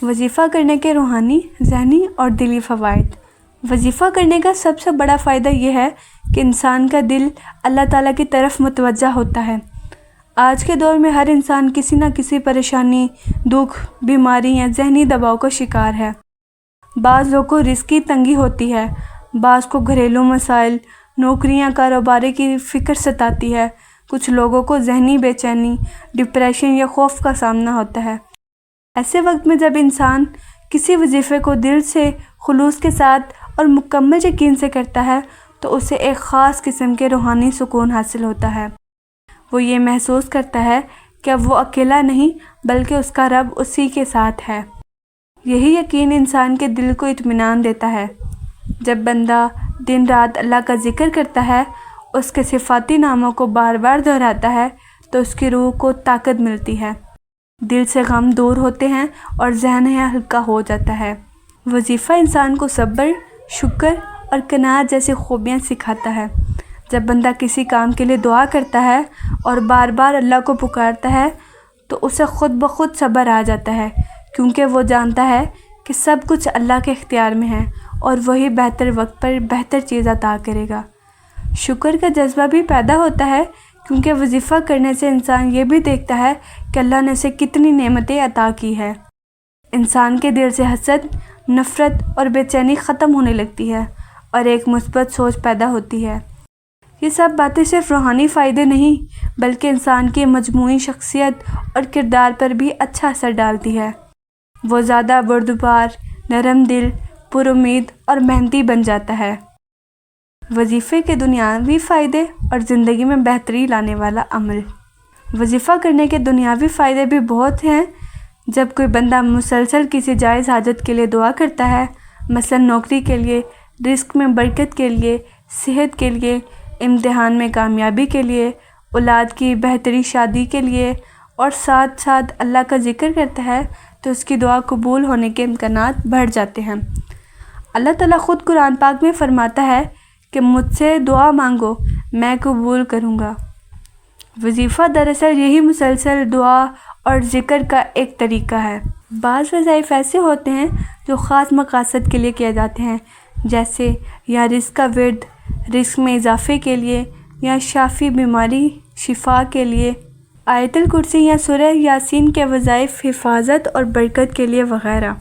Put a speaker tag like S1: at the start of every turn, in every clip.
S1: وظیفہ کرنے کے روحانی، ذہنی اور دلی فوائد۔ وظیفہ کرنے کا سب سے بڑا فائدہ یہ ہے کہ انسان کا دل اللہ تعالیٰ کی طرف متوجہ ہوتا ہے۔ آج کے دور میں ہر انسان کسی نہ کسی پریشانی، دکھ، بیماری یا ذہنی دباؤ کا شکار ہے۔ بعض لوگوں کو رزق کی تنگی ہوتی ہے، بعض کو گھریلو مسائل، نوکریاں، کاروبار کی فکر ستاتی ہے، کچھ لوگوں کو ذہنی بے چینی، ڈپریشن یا خوف کا سامنا ہوتا ہے۔ ایسے وقت میں جب انسان کسی وظیفے کو دل سے، خلوص کے ساتھ اور مکمل یقین سے کرتا ہے تو اسے ایک خاص قسم کے روحانی سکون حاصل ہوتا ہے۔ وہ یہ محسوس کرتا ہے کہ اب وہ اکیلا نہیں بلکہ اس کا رب اسی کے ساتھ ہے۔ یہی یقین انسان کے دل کو اطمینان دیتا ہے۔ جب بندہ دن رات اللہ کا ذکر کرتا ہے، اس کے صفاتی ناموں کو بار بار دہراتا ہے تو اس کی روح کو طاقت ملتی ہے، دل سے غم دور ہوتے ہیں اور ذہن ہلکا ہو جاتا ہے۔ وظیفہ انسان کو صبر، شکر اور قناعت جیسی خوبیاں سکھاتا ہے۔ جب بندہ کسی کام کے لیے دعا کرتا ہے اور بار بار اللہ کو پکارتا ہے تو اسے خود بخود صبر آ جاتا ہے، کیونکہ وہ جانتا ہے کہ سب کچھ اللہ کے اختیار میں ہے اور وہی بہتر وقت پر بہتر چیز عطا کرے گا۔ شکر کا جذبہ بھی پیدا ہوتا ہے، کیونکہ وظیفہ کرنے سے انسان یہ بھی دیکھتا ہے کہ اللہ نے اسے کتنی نعمتیں عطا کی ہے۔ انسان کے دل سے حسد، نفرت اور بے چینی ختم ہونے لگتی ہے اور ایک مثبت سوچ پیدا ہوتی ہے۔ یہ سب باتیں صرف روحانی فائدے نہیں بلکہ انسان کی مجموعی شخصیت اور کردار پر بھی اچھا اثر ڈالتی ہے۔ وہ زیادہ بردبار، نرم دل، پر امید اور محنتی بن جاتا ہے۔ وظیفے کے دنیاوی فائدے اور زندگی میں بہتری لانے والا عمل۔ وظیفہ کرنے کے دنیاوی فائدے بھی بہت ہیں۔ جب کوئی بندہ مسلسل کسی جائز حاجت کے لیے دعا کرتا ہے، مثلا نوکری کے لیے، رزق میں برکت کے لیے، صحت کے لیے، امتحان میں کامیابی کے لیے، اولاد کی بہتری، شادی کے لیے، اور ساتھ ساتھ اللہ کا ذکر کرتا ہے تو اس کی دعا قبول ہونے کے امکانات بڑھ جاتے ہیں۔ اللہ تعالیٰ خود قرآن پاک میں فرماتا ہے کہ مجھ سے دعا مانگو، میں قبول کروں گا۔ وظیفہ دراصل یہی مسلسل دعا اور ذکر کا ایک طریقہ ہے۔ بعض وظائف ایسے ہوتے ہیں جو خاص مقاصد کے لیے کیے جاتے ہیں، جیسے یا رزق کا ورد، رزق میں اضافے کے لیے، یا شافی بیماری شفا کے لیے، آیت الکرسی یا سورہ یاسین کے وظائف حفاظت اور برکت کے لیے وغیرہ۔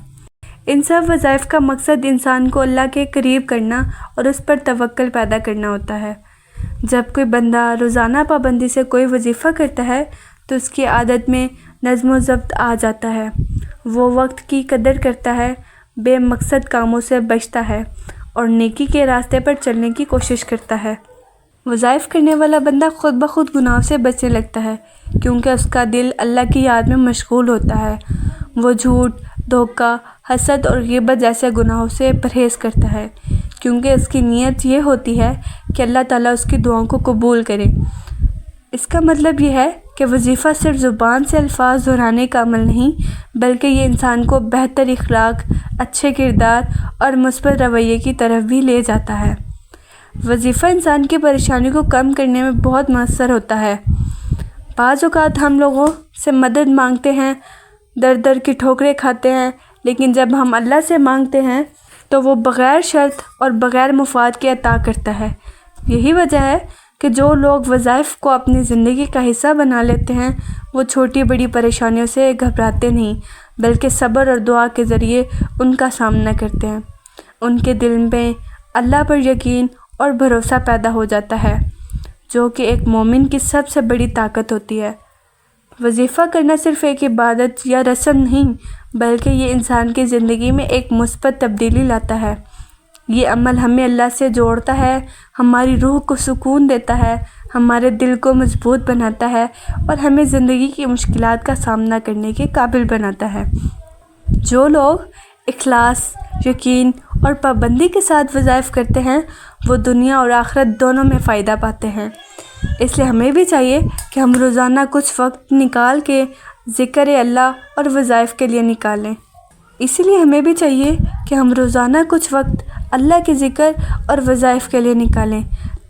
S1: ان سب وظائف کا مقصد انسان کو اللہ کے قریب کرنا اور اس پر توکل پیدا کرنا ہوتا ہے۔ جب کوئی بندہ روزانہ پابندی سے کوئی وظیفہ کرتا ہے تو اس کی عادت میں نظم و ضبط آ جاتا ہے، وہ وقت کی قدر کرتا ہے، بے مقصد کاموں سے بچتا ہے اور نیکی کے راستے پر چلنے کی کوشش کرتا ہے۔ وظائف کرنے والا بندہ خود بخود گناہوں سے بچنے لگتا ہے، کیونکہ اس کا دل اللہ کی یاد میں مشغول ہوتا ہے۔ وہ جھوٹ، دھوکہ، حسد اور غیبت جیسے گناہوں سے پرہیز کرتا ہے، کیونکہ اس کی نیت یہ ہوتی ہے کہ اللہ تعالیٰ اس کی دعاؤں کو قبول کرے۔ اس کا مطلب یہ ہے کہ وظیفہ صرف زبان سے الفاظ دہرانے کا عمل نہیں، بلکہ یہ انسان کو بہتر اخلاق، اچھے کردار اور مثبت رویے کی طرف بھی لے جاتا ہے۔ وظیفہ انسان کی پریشانی کو کم کرنے میں بہت مؤثر ہوتا ہے۔ بعض اوقات ہم لوگوں سے مدد مانگتے ہیں، در در کی ٹھوکریں کھاتے ہیں، لیکن جب ہم اللہ سے مانگتے ہیں تو وہ بغیر شرط اور بغیر مفاد کے عطا کرتا ہے۔ یہی وجہ ہے کہ جو لوگ وظائف کو اپنی زندگی کا حصہ بنا لیتے ہیں وہ چھوٹی بڑی پریشانیوں سے گھبراتے نہیں بلکہ صبر اور دعا کے ذریعے ان کا سامنا کرتے ہیں۔ ان کے دل میں اللہ پر یقین اور بھروسہ پیدا ہو جاتا ہے، جو کہ ایک مومن کی سب سے بڑی طاقت ہوتی ہے۔ وظیفہ کرنا صرف ایک عبادت یا رسم نہیں بلکہ یہ انسان کی زندگی میں ایک مثبت تبدیلی لاتا ہے۔ یہ عمل ہمیں اللہ سے جوڑتا ہے، ہماری روح کو سکون دیتا ہے، ہمارے دل کو مضبوط بناتا ہے اور ہمیں زندگی کی مشکلات کا سامنا کرنے کے قابل بناتا ہے۔ جو لوگ اخلاص، یقین اور پابندی کے ساتھ وظائف کرتے ہیں وہ دنیا اور آخرت دونوں میں فائدہ پاتے ہیں۔ اس لیے ہمیں بھی چاہیے کہ ہم روزانہ کچھ وقت نکال کے ذکر اللہ اور وظائف کے لیے نکالیں۔ اسی لیے ہمیں بھی چاہیے کہ ہم روزانہ کچھ وقت اللہ کے ذکر اور وظائف کے لیے نکالیں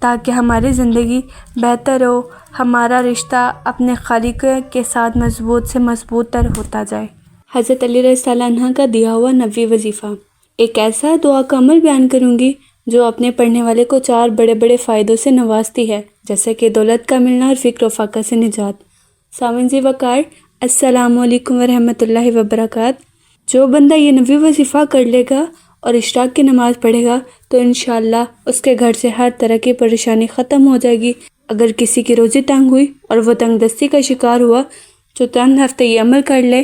S1: تاکہ ہماری زندگی بہتر ہو، ہمارا رشتہ اپنے خالق کے ساتھ مضبوط سے مضبوط تر ہوتا جائے۔ حضرت علی رضی اللہ عنہ کا دیا ہوا 90 وظیفہ۔ ایک ایسا دعا کا عمل بیان کروں گی جو اپنے پڑھنے والے کو 4 بڑے بڑے فائدوں سے نوازتی ہے، جیسے کہ دولت کا ملنا اور فکر و فاقہ سے نجات۔ سامعین ذی وقار، السلام علیکم ورحمۃ اللہ وبرکاتہ۔ جو بندہ یہ 90 وظیفہ کر لے گا اور اشراق کی نماز پڑھے گا تو انشاءاللہ اس کے گھر سے ہر طرح کی پریشانی ختم ہو جائے گی۔ اگر کسی کی روزی تنگ ہوئی اور وہ تنگ دستی کا شکار ہوا تو چند ہفتے یہ عمل کر لے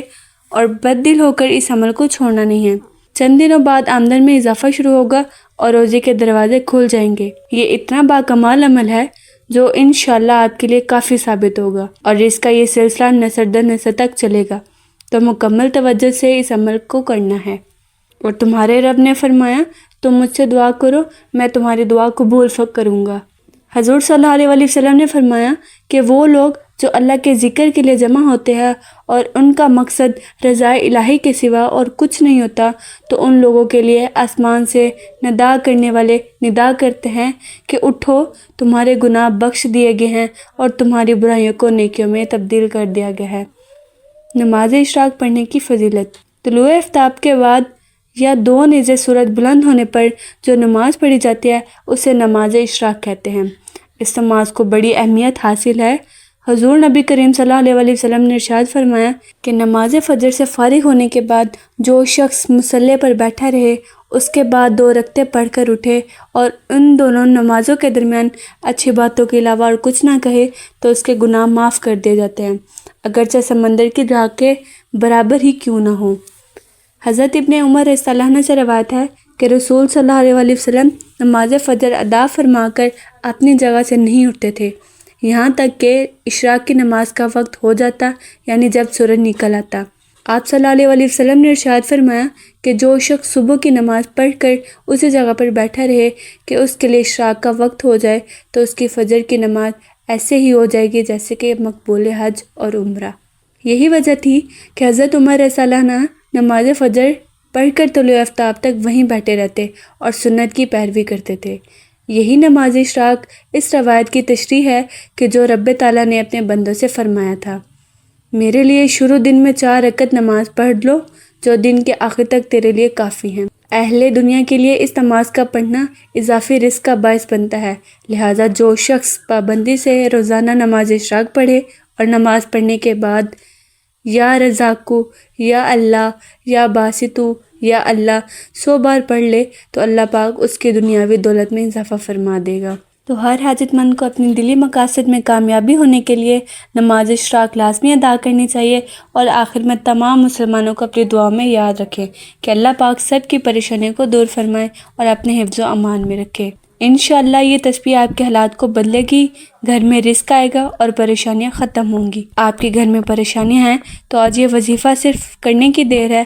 S1: اور بد دل ہو کر اس عمل کو چھوڑنا نہیں ہے۔ چند دنوں بعد آمدن میں اضافہ شروع ہوگا اور روزی کے دروازے کھل جائیں گے۔ یہ اتنا باکمال عمل ہے جو انشاءاللہ آپ کے لیے کافی ثابت ہوگا اور اس کا یہ سلسلہ نسل در نسل تک چلے گا۔ تو مکمل توجہ سے اس عمل کو کرنا ہے۔ اور تمہارے رب نے فرمایا، تم مجھ سے دعا کرو، میں تمہاری دعا قبول کروں گا۔ حضور صلی اللہ علیہ وسلم نے فرمایا کہ وہ لوگ جو اللہ کے ذکر کے لیے جمع ہوتے ہیں اور ان کا مقصد رضا الہی کے سوا اور کچھ نہیں ہوتا، تو ان لوگوں کے لیے آسمان سے ندا کرنے والے ندا کرتے ہیں کہ اٹھو، تمہارے گناہ بخش دیے گئے ہیں اور تمہاری برائیوں کو نیکیوں میں تبدیل کر دیا گیا ہے۔ نماز اشراق پڑھنے کی فضیلت۔ طلوع آفتاب کے بعد یا 2 نیزے سورج بلند ہونے پر جو نماز پڑھی جاتی ہے اسے نماز اشراق کہتے ہیں۔ اس نماز کو بڑی اہمیت حاصل ہے۔ حضور نبی کریم صلی اللہ علیہ وسلم نے ارشاد فرمایا کہ نماز فجر سے فارغ ہونے کے بعد جو شخص مصلی پر بیٹھا رہے، اس کے بعد 2 رکعتیں پڑھ کر اٹھے اور ان دونوں نمازوں کے درمیان اچھی باتوں کے علاوہ اور کچھ نہ کہے تو اس کے گناہ معاف کر دیے جاتے ہیں، اگرچہ سمندر کی جھاگ کے برابر ہی کیوں نہ ہوں۔ حضرت ابن عمر رضی اللہ عنہ سے روایت ہے کہ رسول صلی اللہ علیہ وسلم نماز فجر ادا فرما کر اپنی جگہ سے نہیں اٹھتے تھے یہاں تک کہ اشراق کی نماز کا وقت ہو جاتا، یعنی جب سورج نکل آتا۔ آپ صلی اللہ علیہ وسلم نے ارشاد فرمایا کہ جو شخص صبح کی نماز پڑھ کر اسی جگہ پر بیٹھا رہے کہ اس کے لیے اشراق کا وقت ہو جائے تو اس کی فجر کی نماز ایسے ہی ہو جائے گی جیسے کہ مقبول حج اور عمرہ۔ یہی وجہ تھی کہ حضرت عمر رضی اللہ عنہ نماز فجر پڑھ کر طلوع آفتاب تک وہیں بیٹھے رہتے اور سنت کی پیروی کرتے تھے۔ یہی نماز اشراق اس روایت کی تشریح ہے کہ جو رب تعالیٰ نے اپنے بندوں سے فرمایا تھا، میرے لیے شروع دن میں 4 رکعت نماز پڑھ لو جو دن کے آخر تک تیرے لیے کافی ہیں۔ اہل دنیا کے لیے اس نماز کا پڑھنا اضافی رزق کا باعث بنتا ہے، لہٰذا جو شخص پابندی سے روزانہ نماز اشراق پڑھے اور نماز پڑھنے کے بعد یا رزاقو، یا اللہ، یا باسطو، یا اللہ 100 بار پڑھ لے تو اللہ پاک اس کی دنیاوی دولت میں اضافہ فرما دے گا۔ تو ہر حاجت مند کو اپنی دلی مقاصد میں کامیابی ہونے کے لیے نماز اشراق لازمی ادا کرنی چاہیے، اور آخر میں تمام مسلمانوں کو اپنی دعاؤں میں یاد رکھیں کہ اللہ پاک سب کی پریشانیوں کو دور فرمائے اور اپنے حفظ و امان میں رکھے۔ انشاءاللہ یہ تسبیح آپ کے حالات کو بدلے گی، گھر میں رزق آئے گا اور پریشانیاں ختم ہوں گی۔ آپ کے گھر میں پریشانیاں ہیں تو آج یہ وظیفہ صرف کرنے کی دیر ہے،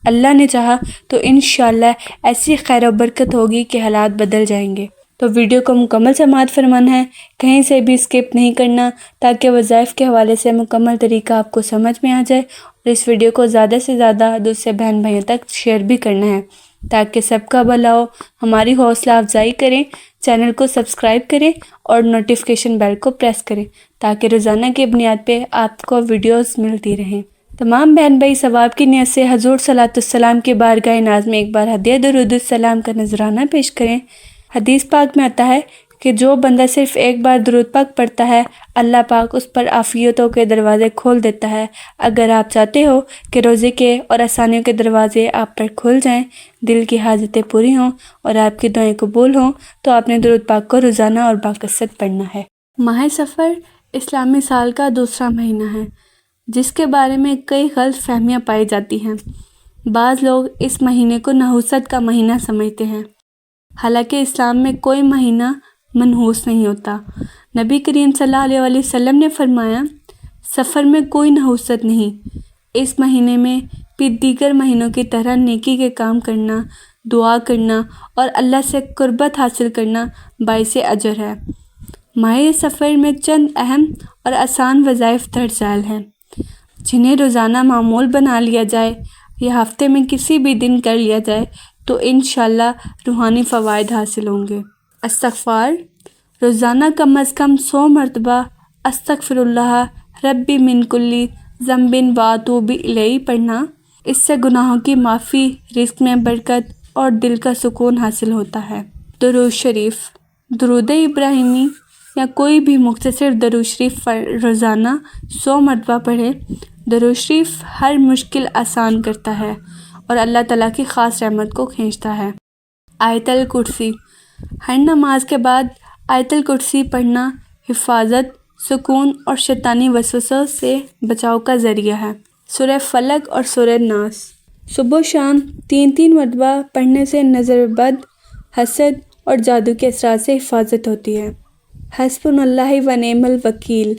S1: اللہ نے چاہا تو انشاءاللہ ایسی خیر و برکت ہوگی کہ حالات بدل جائیں گے۔ تو ویڈیو کو مکمل سماعت فرمانا ہے، کہیں سے بھی اسکپ نہیں کرنا تاکہ وظائف کے حوالے سے مکمل طریقہ آپ کو سمجھ میں آ جائے، اور اس ویڈیو کو زیادہ سے زیادہ دوسرے بہن بھائیوں تک شیئر بھی کرنا ہے تاکہ سب کا بھلا ہو۔ ہماری حوصلہ افزائی کریں، چینل کو سبسکرائب کریں اور نوٹیفیکیشن بیل کو پریس کریں تاکہ روزانہ کی بنیاد پہ آپ کو ویڈیوز ملتی رہیں۔ تمام بہن بھائی ثواب کی نیت سے حضور صلی اللہ علیہ وسلم کی بارگاہ ناز میں ایک بار ہدیہ درود السلام کا نذرانہ پیش کریں۔ حدیث پاک میں آتا ہے کہ جو بندہ صرف ایک بار درود پاک پڑھتا ہے، اللہ پاک اس پر عافیتوں کے دروازے کھول دیتا ہے۔ اگر آپ چاہتے ہو کہ روزے کے اور آسانیوں کے دروازے آپ پر کھل جائیں، دل کی حاجتیں پوری ہوں اور آپ کی دعائیں قبول ہوں، تو آپ نے درود پاک کو روزانہ اور باکثرت پڑھنا ہے۔ ماہ سفر اسلامی سال کا دوسرا مہینہ ہے، جس کے بارے میں کئی غلط فہمیاں پائی جاتی ہیں۔ بعض لوگ اس مہینے کو نحوست کا مہینہ سمجھتے ہیں، حالانکہ اسلام میں کوئی مہینہ منحوس نہیں ہوتا۔ نبی کریم صلی اللہ علیہ وسلم نے فرمایا، سفر میں کوئی نحوست نہیں، اس مہینے میں بھی دیگر مہینوں کی طرح نیکی کے کام کرنا، دعا کرنا اور اللہ سے قربت حاصل کرنا باعث اجر ہے۔ ماہ سفر میں چند اہم اور آسان وظائف درج ذیل ہیں، جنہیں روزانہ معمول بنا لیا جائے یا ہفتے میں کسی بھی دن کر لیا جائے تو انشاءاللہ روحانی فوائد حاصل ہوں گے۔ استغفار، روزانہ کم از کم 100 مرتبہ استغفر اللہ ربی من کلی ذنب واتوب الیہ پڑھنا۔ اس سے گناہوں کی معافی، رزق میں برکت اور دل کا سکون حاصل ہوتا ہے۔ درود شریف۔ درود ابراہیمی یا کوئی بھی مختصر درود شریف روزانہ 100 مرتبہ پڑھیں۔ درود شریف ہر مشکل آسان کرتا ہے اور اللہ تعالیٰ کی خاص رحمت کو کھینچتا ہے۔ آیت الکرسی۔ ہر نماز کے بعد آیت الکرسی پڑھنا حفاظت، سکون اور شیطانی وسوسوں سے بچاؤ کا ذریعہ ہے۔ سورہ فلق اور سورہ ناس صبح و شام 3 مرتبہ پڑھنے سے نظر بد، حسد اور جادو کے اثرات سے حفاظت ہوتی ہے۔ حسبنا اللہ و نعم الوکیل۔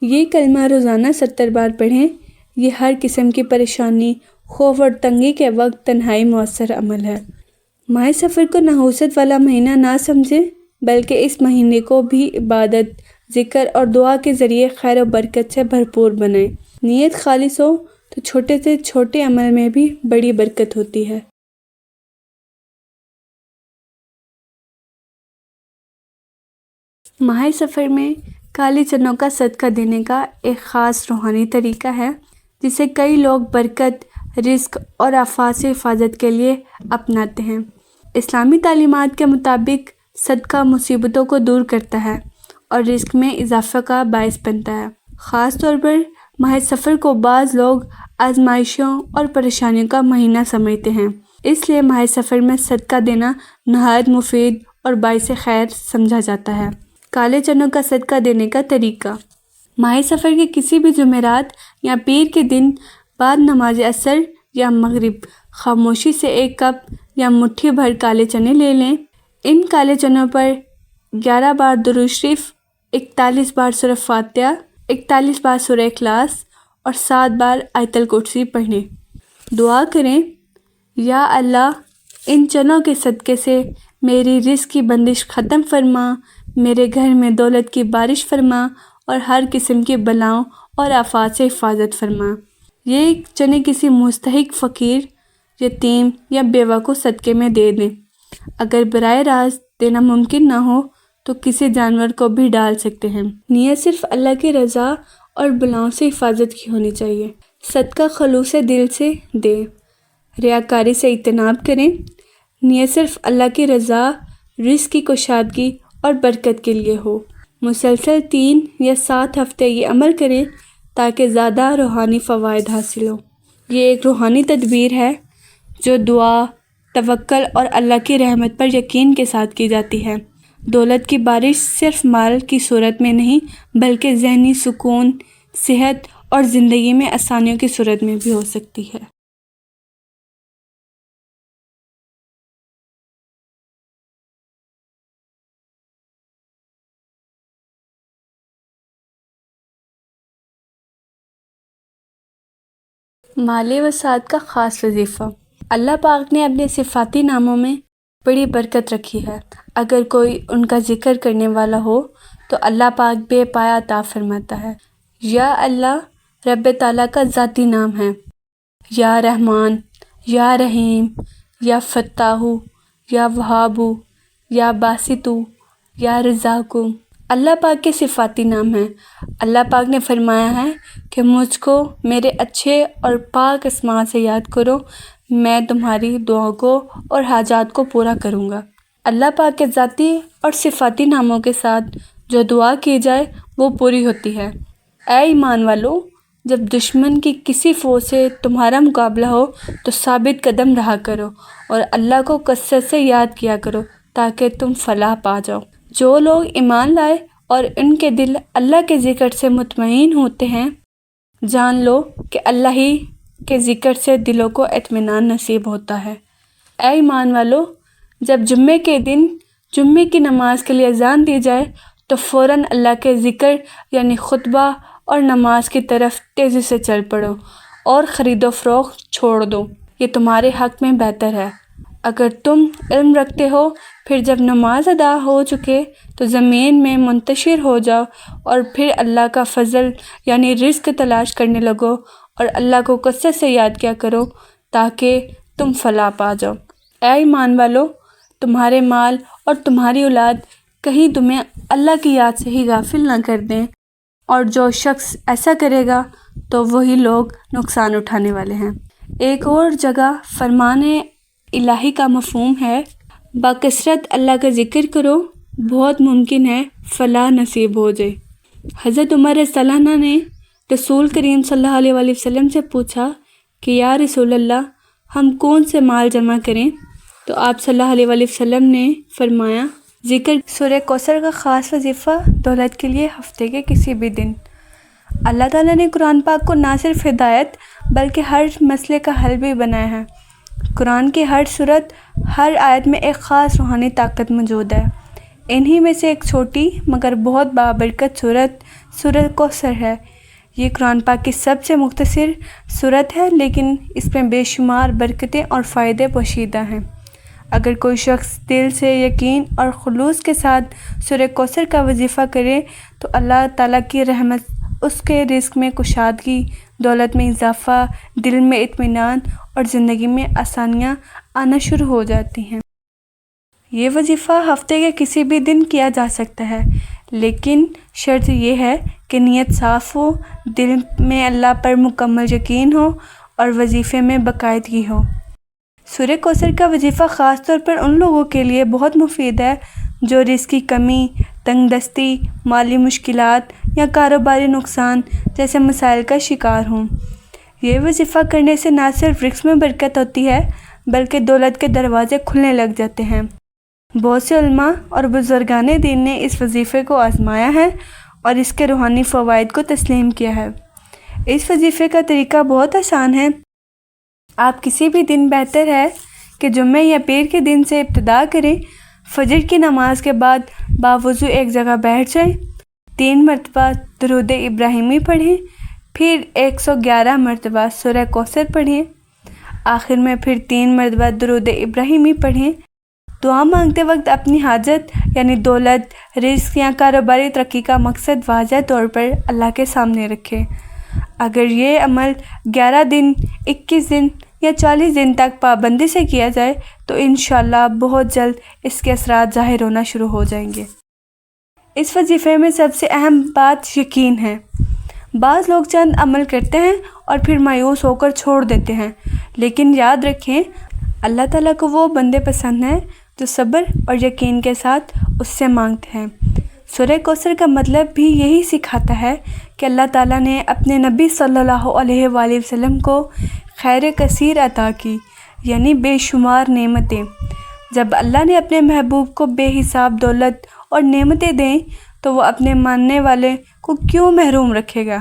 S1: یہ کلمہ روزانہ 70 بار پڑھیں۔ یہ ہر قسم کی پریشانی، خوف اور تنگی کے وقت تنہائی مؤثر عمل ہے۔ ماہ سفر کو نحوست والا مہینہ نہ سمجھیں، بلکہ اس مہینے کو بھی عبادت، ذکر اور دعا کے ذریعے خیر و برکت سے بھرپور بنائیں۔ نیت خالص ہو تو چھوٹے سے چھوٹے عمل میں بھی بڑی برکت ہوتی ہے۔ ماہ سفر میں کالے چنوں کا صدقہ دینے کا ایک خاص روحانی طریقہ ہے، جسے کئی لوگ برکت، رزق اور آفات سے حفاظت کے لیے اپناتے ہیں۔ اسلامی تعلیمات کے مطابق صدقہ مصیبتوں کو دور کرتا ہے اور رزق میں اضافہ کا باعث بنتا ہے۔ خاص طور پر ماہ سفر کو بعض لوگ آزمائشوں اور پریشانیوں کا مہینہ سمجھتے ہیں، اس لیے ماہ سفر میں صدقہ دینا نہایت مفید اور باعث خیر سمجھا جاتا ہے۔ کالے چنوں کا صدقہ دینے کا طریقہ۔ ماہ سفر کے کسی بھی جمعرات یا پیر کے دن بعد نماز عصر یا مغرب خاموشی سے 1 کپ یا مٹھی بھر کالے چنے لے لیں۔ ان کالے چنوں پر 11 بار درود شریف، 41 بار سورہ فاتحہ، 41 بار سورہ اخلاص اور 7 بار آیت الکرسی پڑھیں۔ دعا کریں، یا اللہ ان چنوں کے صدقے سے میری رزق کی بندش ختم فرما، میرے گھر میں دولت کی بارش فرما اور ہر قسم کی بلاؤں اور آفات سے حفاظت فرما۔ یہ چنے کسی مستحق فقیر، یتیم یا بیوہ کو صدقے میں دے دیں۔ اگر براہ راست دینا ممکن نہ ہو تو کسی جانور کو بھی ڈال سکتے ہیں۔ نیت صرف اللہ کی رضا اور بلاؤں سے حفاظت کی ہونی چاہیے۔ صدقہ خلوص دل سے دیں، ریاکاری سے اجتناب کریں۔ نیت صرف اللہ کی رضا، رزق کی کشادگی اور برکت کے لیے ہو۔ مسلسل 3 یا 7 ہفتے یہ عمل کریں تاکہ زیادہ روحانی فوائد حاصل ہوں۔ یہ ایک روحانی تدبیر ہے جو دعا، توکل اور اللہ کی رحمت پر یقین کے ساتھ کی جاتی ہے۔ دولت کی بارش صرف مال کی صورت میں نہیں، بلکہ ذہنی سکون، صحت اور زندگی میں آسانیوں کی صورت میں بھی ہو سکتی ہے۔ مالی وسعت کا خاص وظیفہ۔ اللہ پاک نے اپنے صفاتی ناموں میں بڑی برکت رکھی ہے۔ اگر کوئی ان کا ذکر کرنے والا ہو تو اللہ پاک بے پایا عطا فرماتا ہے۔ یا اللہ رب تعالیٰ کا ذاتی نام ہے، یا رحمان، یا رحیم، یا فتاح، یا وہاب، یا باسط، یا رزاق۔ اللہ پاک کے صفاتی نام ہیں۔ اللہ پاک نے فرمایا ہے کہ مجھ کو میرے اچھے اور پاک اسماء سے یاد کرو، میں تمہاری دعاؤں کو اور حاجات کو پورا کروں گا۔ اللہ پاک کے ذاتی اور صفاتی ناموں کے ساتھ جو دعا کی جائے وہ پوری ہوتی ہے۔ اے ایمان والو، جب دشمن کی کسی فوج سے تمہارا مقابلہ ہو تو ثابت قدم رہا کرو اور اللہ کو کثرت سے یاد کیا کرو تاکہ تم فلاح پا جاؤ۔ جو لوگ ایمان لائے اور ان کے دل اللہ کے ذکر سے مطمئن ہوتے ہیں، جان لو کہ اللہ ہی کے ذکر سے دلوں کو اطمینان نصیب ہوتا ہے۔ اے ایمان والو، جب جمعے کے دن جمعے کی نماز کے لیے اذان دی جائے تو فوراً اللہ کے ذکر یعنی خطبہ اور نماز کی طرف تیزی سے چل پڑو اور خرید و فروخت چھوڑ دو، یہ تمہارے حق میں بہتر ہے۔ اگر تم علم رکھتے ہو، پھر جب نماز ادا ہو چکے تو زمین میں منتشر ہو جاؤ اور پھر اللہ کا فضل یعنی رزق تلاش کرنے لگو اور اللہ کو کثرت سے یاد کیا کرو تاکہ تم فلاح پا جاؤ۔ اے ایمان والو، تمہارے مال اور تمہاری اولاد کہیں تمہیں اللہ کی یاد سے ہی غافل نہ کر دیں، اور جو شخص ایسا کرے گا تو وہی لوگ نقصان اٹھانے والے ہیں۔ ایک اور جگہ فرمان الہی کا مفہوم ہے، باکثرت اللہ کا ذکر کرو، بہت ممکن ہے فلاح نصیب ہو جائے۔ حضرت عمر رضی اللہ عنہ نے رسول کریم صلی اللہ علیہ وآلہ وسلم سے پوچھا کہ یا رسول اللہ، ہم کون سے مال جمع کریں؟ تو آپ صلی اللہ علیہ وآلہ وسلم نے فرمایا، ذکر سورہ کوثر کا خاص وظیفہ دولت کے لیے ہفتے کے کسی بھی دن۔ اللہ تعالیٰ نے قرآن پاک کو نہ صرف ہدایت بلکہ ہر مسئلے کا حل بھی بنایا ہے۔ قرآن کی ہر سورت، ہر آیت میں ایک خاص روحانی طاقت موجود ہے۔ انہی میں سے ایک چھوٹی مگر بہت بابرکت سورہ کوثر ہے۔ یہ قرآن پاک کی سب سے مختصر سورت ہے، لیکن اس میں بے شمار برکتیں اور فائدے پوشیدہ ہیں۔ اگر کوئی شخص دل سے یقین اور خلوص کے ساتھ سورہ کوثر کا وظیفہ کرے تو اللہ تعالیٰ کی رحمت اس کے رزق میں کشادگی، دولت میں اضافہ، دل میں اطمینان اور زندگی میں آسانیاں آنا شروع ہو جاتی ہیں۔ یہ وظیفہ ہفتے کے کسی بھی دن کیا جا سکتا ہے، لیکن شرط یہ ہے کہ نیت صاف ہو، دل میں اللہ پر مکمل یقین ہو اور وظیفے میں باقاعدگی ہو۔ سورہ کوثر کا وظیفہ خاص طور پر ان لوگوں کے لیے بہت مفید ہے جو رزق کی کمی، تنگ دستی، مالی مشکلات یا کاروباری نقصان جیسے مسائل کا شکار ہوں۔ یہ وظیفہ کرنے سے نہ صرف رزق میں برکت ہوتی ہے بلکہ دولت کے دروازے کھلنے لگ جاتے ہیں۔ بہت سے علماء اور بزرگان دین نے اس وظیفے کو آزمایا ہے اور اس کے روحانی فوائد کو تسلیم کیا ہے۔ اس وظیفے کا طریقہ بہت آسان ہے۔ آپ کسی بھی دن بہتر ہے کہ جمعہ یا پیر کے دن سے ابتدا کریں۔ فجر کی نماز کے بعد باوضو ایک جگہ بیٹھ جائیں، 3 مرتبہ درود ابراہیمی پڑھیں، پھر 111 مرتبہ سورہ کوثر پڑھیں، آخر میں پھر 3 مرتبہ درود ابراہیمی پڑھیں۔ دعا مانگتے وقت اپنی حاجت یعنی دولت، رزق یا کاروباری ترقی کا مقصد واضح طور پر اللہ کے سامنے رکھیں۔ اگر یہ عمل 11 دن، 21 دن یا 40 دن تک پابندی سے کیا جائے تو انشاءاللہ بہت جلد اس کے اثرات ظاہر ہونا شروع ہو جائیں گے۔ اس وظیفے میں سب سے اہم بات یقین ہے۔ بعض لوگ چند عمل کرتے ہیں اور پھر مایوس ہو کر چھوڑ دیتے ہیں، لیکن یاد رکھیں اللہ تعالیٰ کو وہ بندے پسند ہیں جو صبر اور یقین کے ساتھ اس سے مانگتے ہیں۔ سورہ کوثر کا مطلب بھی یہی سکھاتا ہے کہ اللہ تعالیٰ نے اپنے نبی صلی اللہ علیہ وآلہ وسلم کو خیر کثیر عطا کی، یعنی بے شمار نعمتیں۔ جب اللہ نے اپنے محبوب کو بے حساب دولت اور نعمتیں دیں تو وہ اپنے ماننے والے کو کیوں محروم رکھے گا؟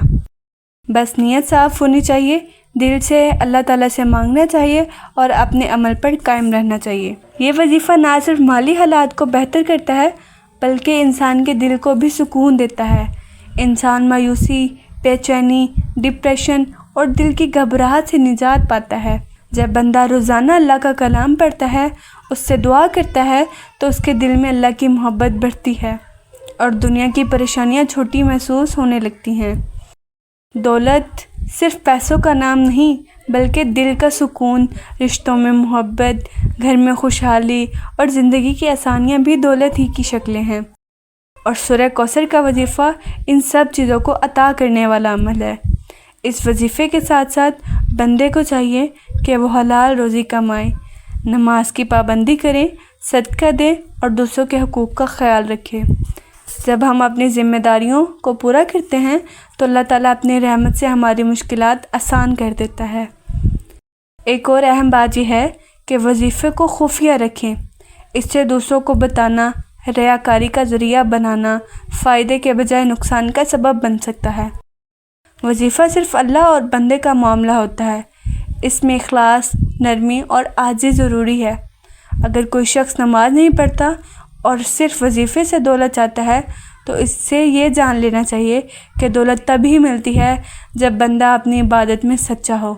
S1: بس نیت صاف ہونی چاہیے، دل سے اللہ تعالیٰ سے مانگنا چاہیے اور اپنے عمل پر قائم رہنا چاہیے۔ یہ وظیفہ نہ صرف مالی حالات کو بہتر کرتا ہے بلکہ انسان کے دل کو بھی سکون دیتا ہے۔ انسان مایوسی، بے چینی، ڈپریشن اور دل کی گھبراہٹ سے نجات پاتا ہے۔ جب بندہ روزانہ اللہ کا کلام پڑھتا ہے، اس سے دعا کرتا ہے تو اس کے دل میں اللہ کی محبت بڑھتی ہے اور دنیا کی پریشانیاں چھوٹی محسوس ہونے لگتی ہیں۔ دولت صرف پیسوں کا نام نہیں بلکہ دل کا سکون، رشتوں میں محبت، گھر میں خوشحالی اور زندگی کی آسانیاں بھی دولت ہی کی شکلیں ہیں۔ اور سورہ کوثر کا وظیفہ ان سب چیزوں کو عطا کرنے والا عمل ہے۔ اس وظیفے کے ساتھ ساتھ بندے کو چاہیے کہ وہ حلال روزی کمائے، نماز کی پابندی کرے، صدقہ دے اور دوسروں کے حقوق کا خیال رکھے۔ جب ہم اپنی ذمہ داریوں کو پورا کرتے ہیں تو اللہ تعالیٰ اپنی رحمت سے ہماری مشکلات آسان کر دیتا ہے۔ ایک اور اہم بات یہ ہے کہ وظیفے کو خفیہ رکھیں۔ اس سے دوسروں کو بتانا ریاکاری کا ذریعہ بنانا فائدے کے بجائے نقصان کا سبب بن سکتا ہے۔ وظیفہ صرف اللہ اور بندے کا معاملہ ہوتا ہے۔ اس میں اخلاص، نرمی اور عاجزی ضروری ہے۔ اگر کوئی شخص نماز نہیں پڑھتا اور صرف وظیفے سے دولت چاہتا ہے تو اس سے یہ جان لینا چاہیے کہ دولت تبھی ملتی ہے جب بندہ اپنی عبادت میں سچا ہو۔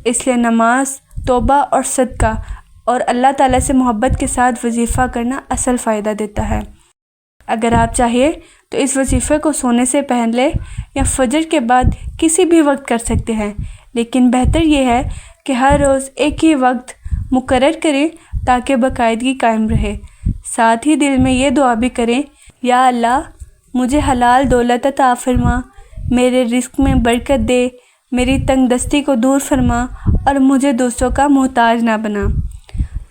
S1: اس لیے نماز، توبہ اور صدقہ اور اللہ تعالیٰ سے محبت کے ساتھ وظیفہ کرنا اصل فائدہ دیتا ہے۔ اگر آپ چاہیے تو اس وظیفے کو سونے سے پہلے یا فجر کے بعد کسی بھی وقت کر سکتے ہیں، لیکن بہتر یہ ہے کہ ہر روز ایک ہی وقت مقرر کریں تاکہ باقاعدگی قائم رہے۔ ساتھ ہی دل میں یہ دعا بھی کریں، یا اللہ مجھے حلال دولت عطا فرما، میرے رزق میں برکت دے، میری تنگ دستی کو دور فرما اور مجھے دوسروں کا محتاج نہ بنا۔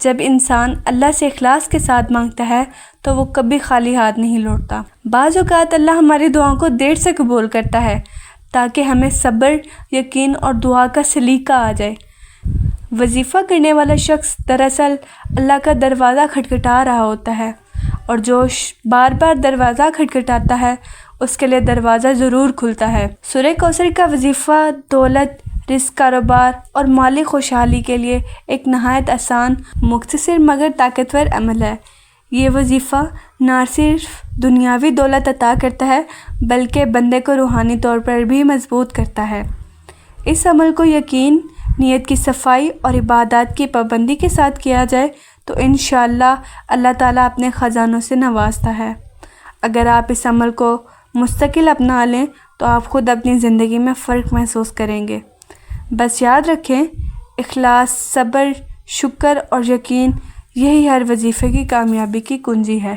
S1: جب انسان اللہ سے اخلاص کے ساتھ مانگتا ہے تو وہ کبھی خالی ہاتھ نہیں لوٹتا۔ بعض اوقات اللہ ہماری دعاؤں کو دیر سے قبول کرتا ہے تاکہ ہمیں صبر، یقین اور دعا کا سلیقہ آ جائے۔ وظیفہ کرنے والا شخص دراصل اللہ کا دروازہ کھٹکھٹا رہا ہوتا ہے، اور جو بار بار دروازہ کھٹکھٹاتا ہے اس کے لیے دروازہ ضرور کھلتا ہے۔ سورہ کوثر کا وظیفہ دولت، رزق، کاروبار اور مالی خوشحالی کے لیے ایک نہایت آسان، مختصر مگر طاقتور عمل ہے۔ یہ وظیفہ نہ صرف دنیاوی دولت عطا کرتا ہے بلکہ بندے کو روحانی طور پر بھی مضبوط کرتا ہے۔ اس عمل کو یقین، نیت کی صفائی اور عبادات کی پابندی کے ساتھ کیا جائے تو انشاءاللہ اللہ تعالیٰ اپنے خزانوں سے نوازتا ہے۔ اگر آپ اس عمل کو مستقل اپنا لیں تو آپ خود اپنی زندگی میں فرق محسوس کریں گے۔ بس یاد رکھیں، اخلاص، صبر، شکر اور یقین، یہی ہر وظیفے کی کامیابی کی کنجی ہے۔